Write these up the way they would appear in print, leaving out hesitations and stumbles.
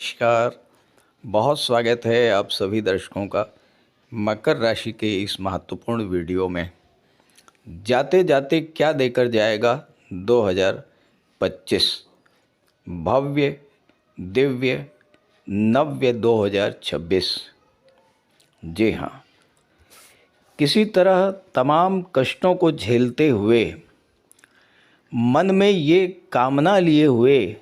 नमस्कार। बहुत स्वागत है आप सभी दर्शकों का मकर राशि के इस महत्वपूर्ण वीडियो में। जाते जाते क्या देकर जाएगा 2025 भव्य दिव्य नव्य 2026। जी हाँ, किसी तरह तमाम कष्टों को झेलते हुए मन में ये कामना लिए हुए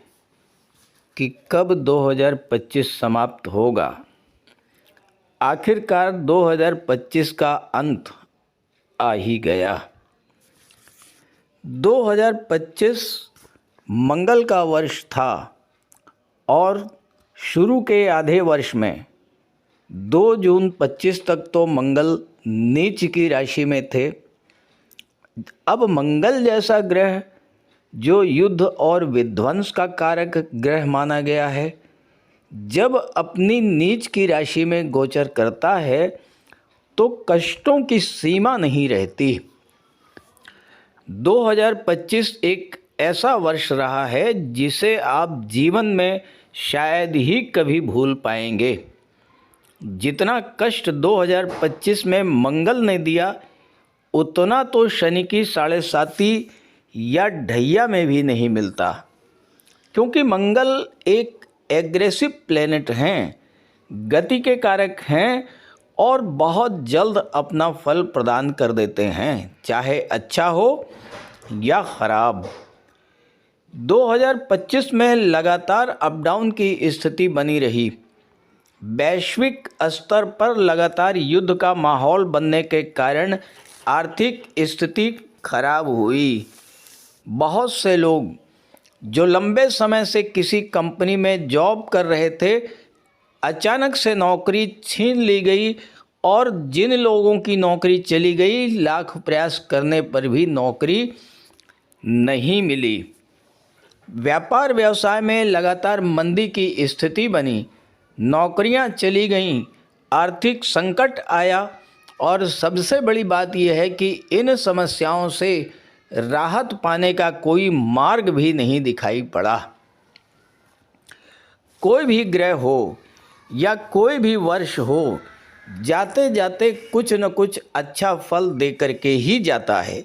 कि कब 2025 समाप्त होगा। आखिरकार 2025 का अंत आ ही गया। 2025 मंगल का वर्ष था और शुरू के आधे वर्ष में 2 जून 25 तक तो मंगल नीच की राशि में थे। अब मंगल जैसा ग्रह जो युद्ध और विध्वंस का कारक ग्रह माना गया है, जब अपनी नीच की राशि में गोचर करता है तो कष्टों की सीमा नहीं रहती। 2025 एक ऐसा वर्ष रहा है जिसे आप जीवन में शायद ही कभी भूल पाएंगे। जितना कष्ट 2025 में मंगल ने दिया, उतना तो शनि की 7.5 या ढैया में भी नहीं मिलता, क्योंकि मंगल एक एग्रेसिव प्लेनेट हैं, गति के कारक हैं और बहुत जल्द अपना फल प्रदान कर देते हैं, चाहे अच्छा हो या ख़राब। 2025 में लगातार अप डाउन की स्थिति बनी रही। वैश्विक स्तर पर लगातार युद्ध का माहौल बनने के कारण आर्थिक स्थिति खराब हुई। बहुत से लोग जो लंबे समय से किसी कंपनी में जॉब कर रहे थे, अचानक से नौकरी छीन ली गई और जिन लोगों की नौकरी चली गई, लाख प्रयास करने पर भी नौकरी नहीं मिली। व्यापार व्यवसाय में लगातार मंदी की स्थिति बनी, नौकरियां चली गईं, आर्थिक संकट आया और सबसे बड़ी बात यह है कि इन समस्याओं से राहत पाने का कोई मार्ग भी नहीं दिखाई पड़ा। कोई भी ग्रह हो या कोई भी वर्ष हो, जाते जाते कुछ न कुछ अच्छा फल दे करके ही जाता है।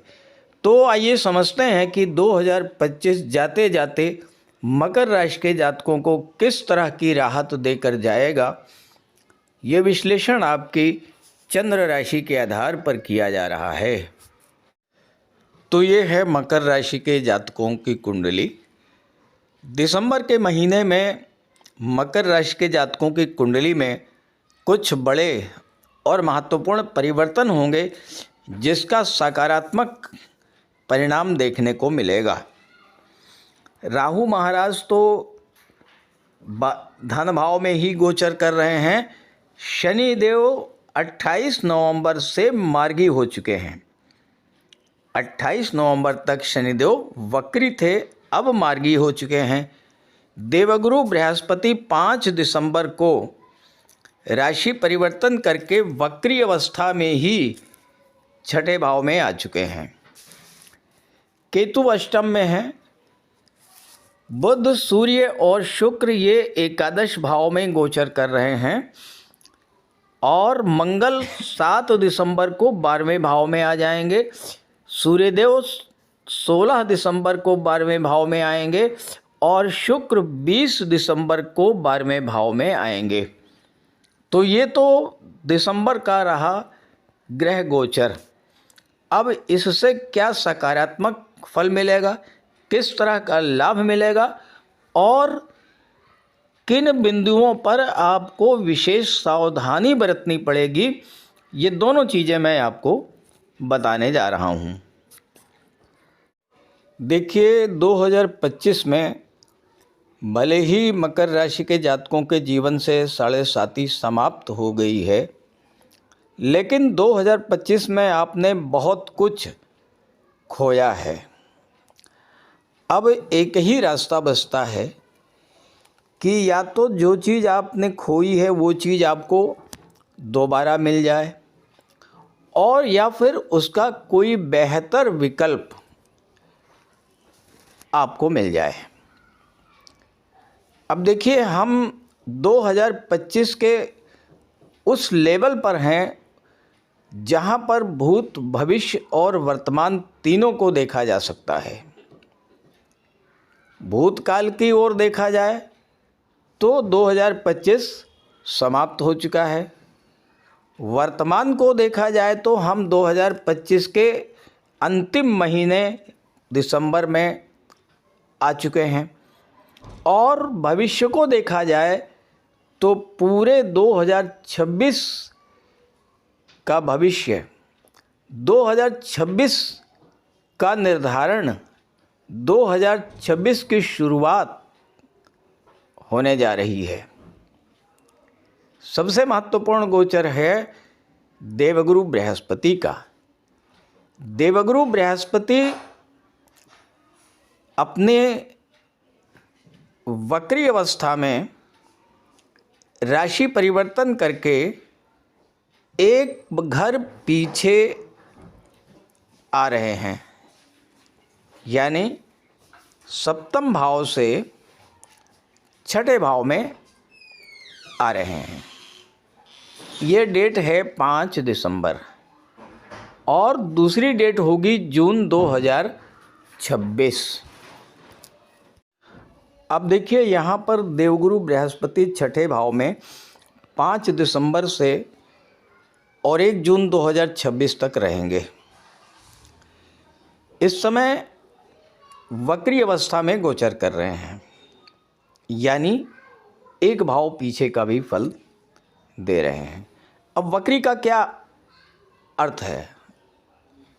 तो आइए समझते हैं कि 2025 जाते जाते मकर राशि के जातकों को किस तरह की राहत देकर जाएगा। ये विश्लेषण आपकी चंद्र राशि के आधार पर किया जा रहा है। तो ये है मकर राशि के जातकों की कुंडली। दिसंबर के महीने में मकर राशि के जातकों की कुंडली में कुछ बड़े और महत्वपूर्ण परिवर्तन होंगे, जिसका सकारात्मक परिणाम देखने को मिलेगा। राहु महाराज तो धन भाव में ही गोचर कर रहे हैं। शनि देव 28 नवंबर से मार्गी हो चुके हैं। 28 नवंबर तक शनिदेव वक्री थे, अब मार्गी हो चुके हैं। देवगुरु बृहस्पति 5 दिसंबर को राशि परिवर्तन करके वक्री अवस्था में ही छठे भाव में आ चुके हैं। केतु अष्टम में है। बुध, सूर्य और शुक्र ये एकादश भाव में गोचर कर रहे हैं और मंगल 7 दिसंबर को 12वें भाव में आ जाएंगे। सूर्यदेव 16 दिसंबर को 12वें भाव में आएंगे और शुक्र 20 दिसंबर को 12वें भाव में आएंगे। तो ये तो दिसंबर का रहा ग्रह गोचर। अब इससे क्या सकारात्मक फल मिलेगा, किस तरह का लाभ मिलेगा और किन बिंदुओं पर आपको विशेष सावधानी बरतनी पड़ेगी, ये दोनों चीज़ें मैं आपको बताने जा रहा हूँ। देखिए, 2025 में भले ही मकर राशि के जातकों के जीवन से 7.5 समाप्त हो गई है, लेकिन 2025 में आपने बहुत कुछ खोया है। अब एक ही रास्ता बचता है कि या तो जो चीज़ आपने खोई है वो चीज़ आपको दोबारा मिल जाए और या फिर उसका कोई बेहतर विकल्प आपको मिल जाए। अब देखिए, हम 2025 के उस लेवल पर हैं जहां पर भूत, भविष्य और वर्तमान तीनों को देखा जा सकता है। भूतकाल की ओर देखा जाए तो 2025 समाप्त हो चुका है। वर्तमान को देखा जाए तो हम 2025 के अंतिम महीने दिसंबर में आ चुके हैं, और भविष्य को देखा जाए तो पूरे 2026 का भविष्य, 2026 का निर्धारण, 2026 की शुरुआत होने जा रही है। सबसे महत्वपूर्ण गोचर है देवगुरु बृहस्पति का। देवगुरु बृहस्पति अपने वक्री अवस्था में राशि परिवर्तन करके एक घर पीछे आ रहे हैं, यानी सप्तम भाव से छठे भाव में आ रहे हैं। ये डेट है 5 दिसंबर और दूसरी डेट होगी जून 2026। अब देखिए यहाँ पर देवगुरु बृहस्पति छठे भाव में 5 दिसंबर से और 1 जून 2026 तक रहेंगे। इस समय वक्री अवस्था में गोचर कर रहे हैं, यानी एक भाव पीछे का भी फल दे रहे हैं। अब वक्री का क्या अर्थ है,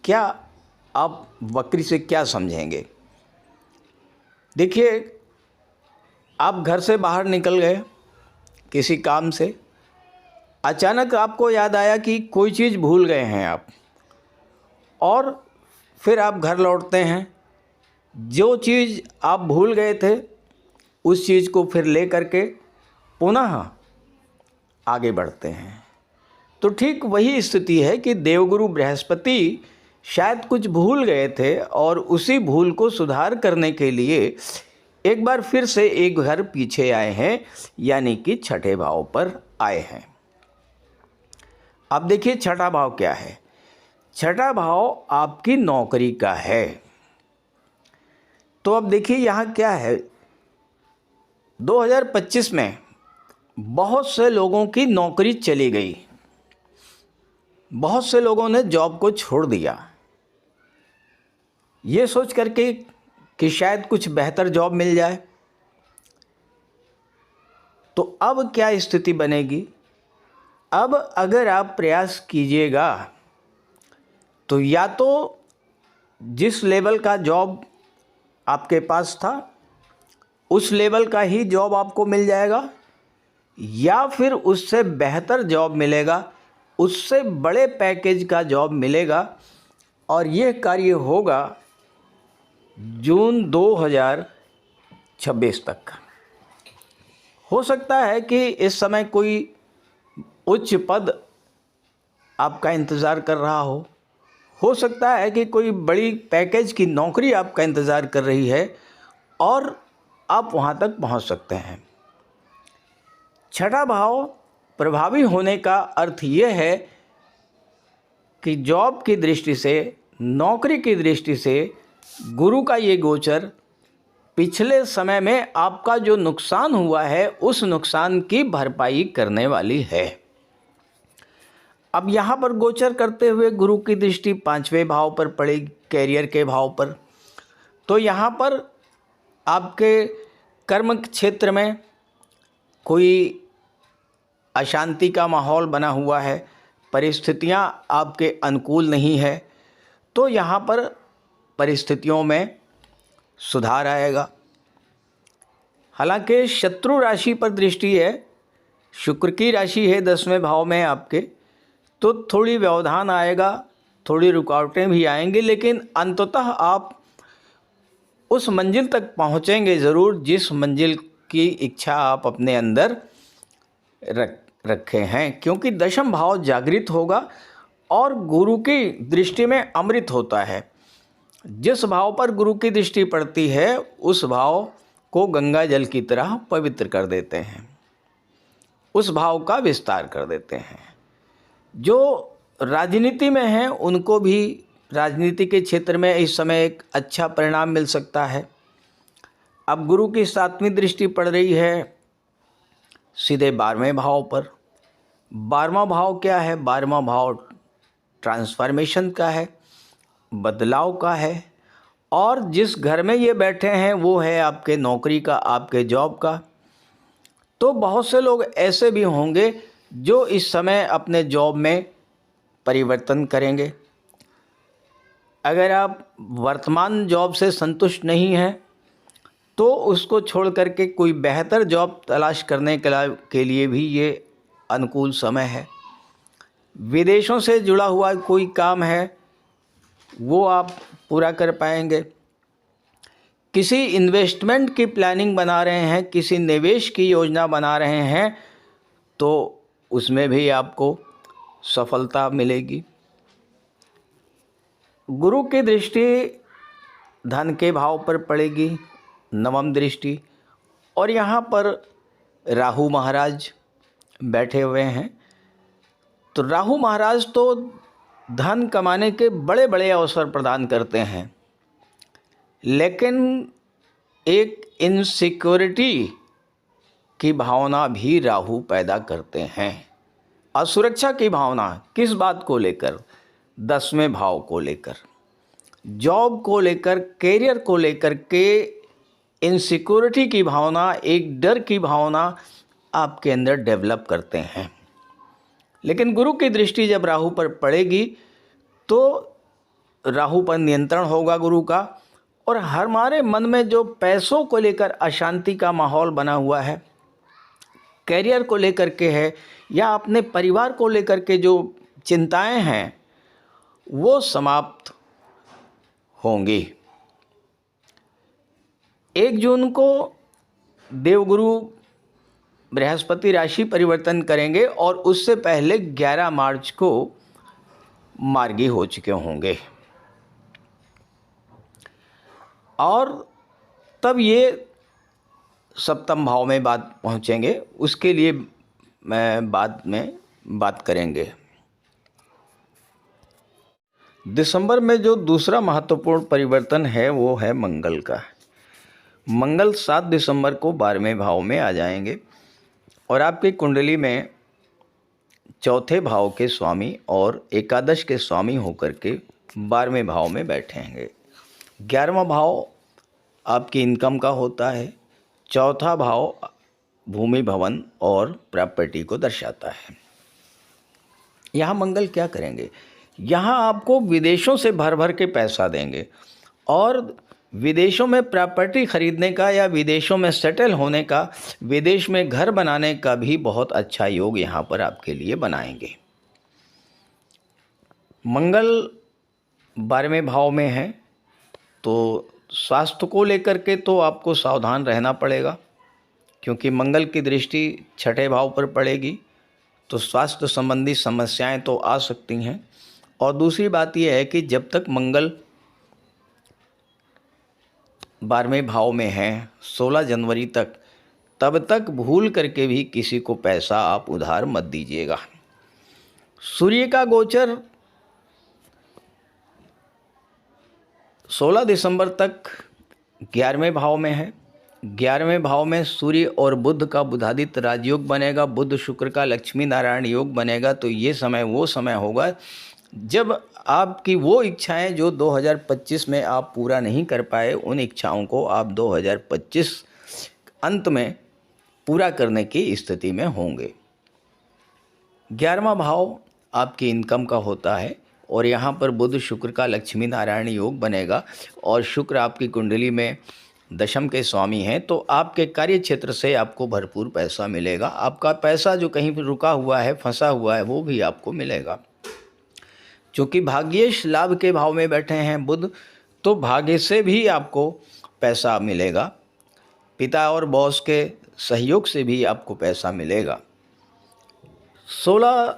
क्या आप वक्री से क्या समझेंगे? देखिए, आप घर से बाहर निकल गए किसी काम से, अचानक आपको याद आया कि कोई चीज़ भूल गए हैं आप, और फिर आप घर लौटते हैं। जो चीज़ आप भूल गए थे उस चीज़ को फिर ले करके पुनः आगे बढ़ते हैं। तो ठीक वही स्थिति है कि देवगुरु बृहस्पति शायद कुछ भूल गए थे और उसी भूल को सुधार करने के लिए एक बार फिर से एक घर पीछे आए हैं, यानी कि छठे भाव पर आए हैं। अब देखिए छठा भाव क्या है। छठा भाव आपकी नौकरी का है। तो अब देखिए यहाँ क्या है, 2025 में बहुत से लोगों की नौकरी चली गई, बहुत से लोगों ने जॉब को छोड़ दिया, ये सोच करके कि शायद कुछ बेहतर जॉब मिल जाए। तो अब क्या स्थिति बनेगी? अब अगर आप प्रयास कीजिएगा तो या तो जिस लेवल का जॉब आपके पास था उस लेवल का ही जॉब आपको मिल जाएगा, या फिर उससे बेहतर जॉब मिलेगा, उससे बड़े पैकेज का जॉब मिलेगा, और यह कार्य होगा जून 2026 तक। हो सकता है कि इस समय कोई उच्च पद आपका इंतज़ार कर रहा हो सकता है कि कोई बड़ी पैकेज की नौकरी आपका इंतज़ार कर रही है और आप वहाँ तक पहुँच सकते हैं। छठा भाव प्रभावी होने का अर्थ ये है कि जॉब की दृष्टि से, नौकरी की दृष्टि से गुरु का ये गोचर पिछले समय में आपका जो नुकसान हुआ है उस नुकसान की भरपाई करने वाली है। अब यहाँ पर गोचर करते हुए गुरु की दृष्टि 5वें भाव पर पड़ेगी, कैरियर के भाव पर। तो यहाँ पर आपके कर्म क्षेत्र में कोई अशांति का माहौल बना हुआ है, परिस्थितियाँ आपके अनुकूल नहीं है, तो यहाँ पर परिस्थितियों में सुधार आएगा। हालांकि शत्रु राशि पर दृष्टि है, शुक्र की राशि है 10वें भाव में आपके, तो थोड़ी व्यवधान आएगा, थोड़ी रुकावटें भी आएंगी, लेकिन अंततः आप उस मंजिल तक पहुँचेंगे ज़रूर जिस मंजिल की इच्छा आप अपने अंदर रखे हैं, क्योंकि दशम भाव जागृत होगा और गुरु की दृष्टि में अमृत होता है। जिस भाव पर गुरु की दृष्टि पड़ती है उस भाव को गंगा जल की तरह पवित्र कर देते हैं। उस भाव का विस्तार कर देते हैं। जो राजनीति में हैं उनको भी राजनीति के क्षेत्र में इस समय एक अच्छा परिणाम मिल सकता है। अब गुरु की 7वीं दृष्टि पड़ रही है सीधे 12वें भाव पर। 12वां भाव क्या है? 12वां भाव ट्रांसफॉर्मेशन का है, बदलाव का है। और जिस घर में ये बैठे हैं वो है आपके नौकरी का, आपके जॉब का। तो बहुत से लोग ऐसे भी होंगे जो इस समय अपने जॉब में परिवर्तन करेंगे। अगर आप वर्तमान जॉब से संतुष्ट नहीं हैं तो उसको छोड़ करके कोई बेहतर जॉब तलाश करने के लिए भी ये अनुकूल समय है। विदेशों से जुड़ा हुआ कोई काम है वो आप पूरा कर पाएंगे। किसी इन्वेस्टमेंट की प्लानिंग बना रहे हैं, किसी निवेश की योजना बना रहे हैं तो उसमें भी आपको सफलता मिलेगी। गुरु की दृष्टि धन के भाव पर पड़ेगी, 9वीं दृष्टि, और यहाँ पर राहु महाराज बैठे हुए हैं। तो राहु महाराज तो धन कमाने के बड़े बड़े अवसर प्रदान करते हैं, लेकिन एक इनसिक्योरिटी की भावना भी राहु पैदा करते हैं। असुरक्षा की भावना किस बात को लेकर? 10वें भाव को लेकर, जॉब को लेकर, कैरियर को लेकर के इनसिक्योरिटी की भावना, एक डर की भावना आपके अंदर डेवलप करते हैं। लेकिन गुरु की दृष्टि जब राहु पर पड़ेगी तो राहु पर नियंत्रण होगा गुरु का, और हमारे मन में जो पैसों को लेकर अशांति का माहौल बना हुआ है, कैरियर को लेकर के है, या अपने परिवार को लेकर के जो चिंताएं हैं वो समाप्त होंगी। 1 जून को देवगुरु बृहस्पति राशि परिवर्तन करेंगे और उससे पहले 11 मार्च को मार्गी हो चुके होंगे, और तब ये सप्तम भाव में बात पहुंचेंगे। उसके लिए मैं बाद में बात करेंगे। दिसंबर में जो दूसरा महत्वपूर्ण परिवर्तन है वो है मंगल का। मंगल 7 दिसंबर को 12वें भाव में आ जाएंगे और आपकी कुंडली में चौथे भाव के स्वामी और एकादश के स्वामी होकर के 12वें भाव में बैठेंगे। 11वां भाव आपकी इनकम का होता है, चौथा भाव भूमि भवन और प्रॉपर्टी को दर्शाता है। यहाँ मंगल क्या करेंगे? यहाँ आपको विदेशों से भर भर के पैसा देंगे, और विदेशों में प्रॉपर्टी खरीदने का या विदेशों में सेटल होने का, विदेश में घर बनाने का भी बहुत अच्छा योग यहाँ पर आपके लिए बनाएंगे। मंगल 12वें भाव में है तो स्वास्थ्य को लेकर के तो आपको सावधान रहना पड़ेगा, क्योंकि मंगल की दृष्टि 6ठे भाव पर पड़ेगी, तो स्वास्थ्य संबंधी समस्याएं तो आ सकती हैं। और दूसरी बात यह है कि जब तक मंगल 12वें भाव में है 16 जनवरी तक, तब तक भूल करके भी किसी को पैसा आप उधार मत दीजिएगा। सूर्य का गोचर 16 दिसंबर तक 11वें भाव में है। 11वें भाव में सूर्य और बुध का बुधादित्य राजयोग बनेगा, बुध शुक्र का लक्ष्मी नारायण योग बनेगा। तो ये समय वो समय होगा जब आपकी वो इच्छाएं जो 2025 में आप पूरा नहीं कर पाए, उन इच्छाओं को आप 2025 अंत में पूरा करने की स्थिति में होंगे। 11वां भाव आपकी इनकम का होता है और यहाँ पर बुध शुक्र का लक्ष्मी नारायण योग बनेगा, और शुक्र आपकी कुंडली में दशम के स्वामी हैं, तो आपके कार्य क्षेत्र से आपको भरपूर पैसा मिलेगा। आपका पैसा जो कहीं पर रुका हुआ है, फंसा हुआ है, वो भी आपको मिलेगा। चूँकि भाग्येश लाभ के भाव में बैठे हैं बुध, तो भाग्य से भी आपको पैसा मिलेगा। पिता और बॉस के सहयोग से भी आपको पैसा मिलेगा। 16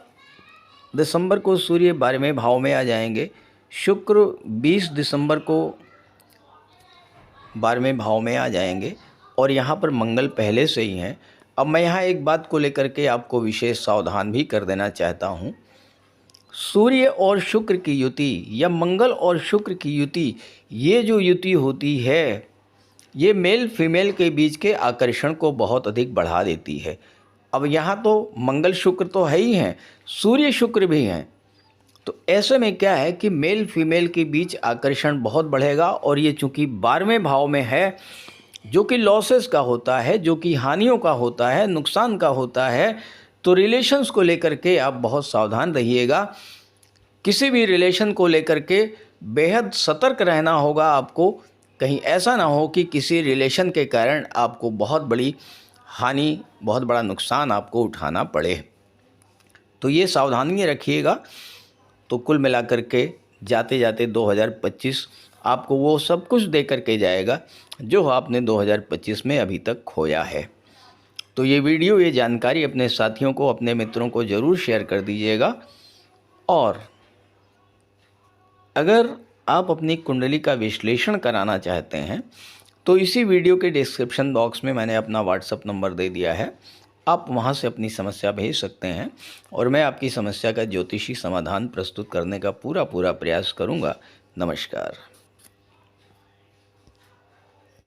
दिसंबर को सूर्य 12वें भाव में आ जाएंगे, शुक्र 20 दिसंबर को 12वें भाव में आ जाएंगे, और यहाँ पर मंगल पहले से ही हैं। अब मैं यहाँ एक बात को लेकर के आपको विशेष सावधान भी कर देना चाहता हूँ। सूर्य और शुक्र की युति या मंगल और शुक्र की युति, ये जो युति होती है ये मेल फीमेल के बीच के आकर्षण को बहुत अधिक बढ़ा देती है। अब यहाँ तो मंगल शुक्र तो है ही हैं, सूर्य शुक्र भी हैं, तो ऐसे में क्या है कि मेल फीमेल के बीच आकर्षण बहुत बढ़ेगा। और ये चूँकि 12वें भाव में है, जो कि लॉसेस का होता है, जो कि हानियों का होता है, नुकसान का होता है, तो रिलेशंस को लेकर के आप बहुत सावधान रहिएगा। किसी भी रिलेशन को लेकर के बेहद सतर्क रहना होगा आपको। कहीं ऐसा ना हो कि किसी रिलेशन के कारण आपको बहुत बड़ी हानि, बहुत बड़ा नुकसान आपको उठाना पड़े, तो ये सावधानी रखिएगा। तो कुल मिलाकर के जाते जाते 2025 आपको वो सब कुछ दे करके जाएगा जो आपने 2025 में अभी तक खोया है। तो ये वीडियो, ये जानकारी अपने साथियों को, अपने मित्रों को ज़रूर शेयर कर दीजिएगा। और अगर आप अपनी कुंडली का विश्लेषण कराना चाहते हैं तो इसी वीडियो के डिस्क्रिप्शन बॉक्स में मैंने अपना व्हाट्सएप नंबर दे दिया है, आप वहां से अपनी समस्या भेज सकते हैं और मैं आपकी समस्या का ज्योतिषी समाधान प्रस्तुत करने का पूरा प्रयास करूंगा। नमस्कार।